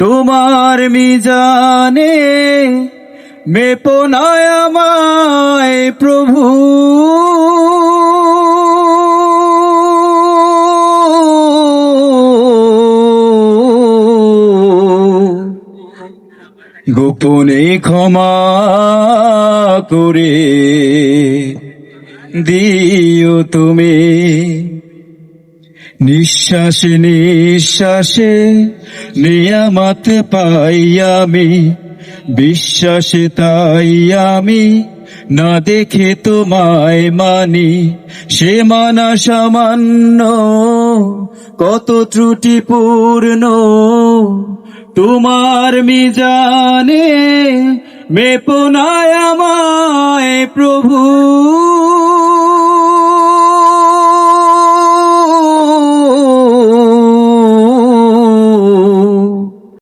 তোমার মিজানে মেপো না আমায় প্রভু, গোপনে ক্ষমা করে দিও তুমি। নিঃশ্বাসে নিঃশ্বাসে নিয়ামত পাই আমি, বিশ্বাসে তাই আমি না দেখে তোমায় মানি। সে মানা সামান্য, কত ত্রুটিপূর্ণ, তোমার মিজানে মেপো না আমায় প্রভু।